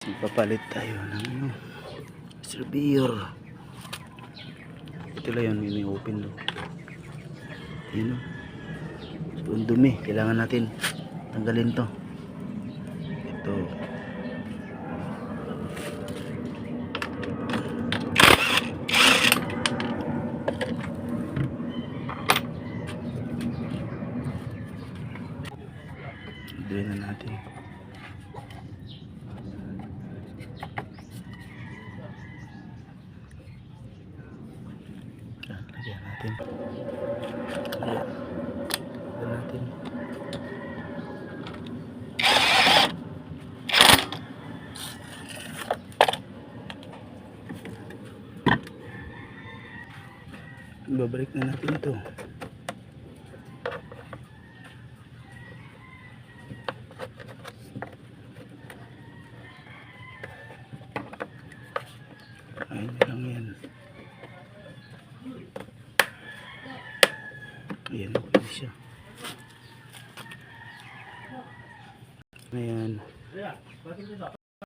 Ipapalit tayo ng ano, surveyor. Ito lang yun, may open doon. Yun o. So, ang dumi, kailangan natin tanggalin to. Ito. Drain na natin. Lagyan natin. Lagyan natin. Babalik na natin ito. Ayun lang yan. Ayan, okay siya. Ayan.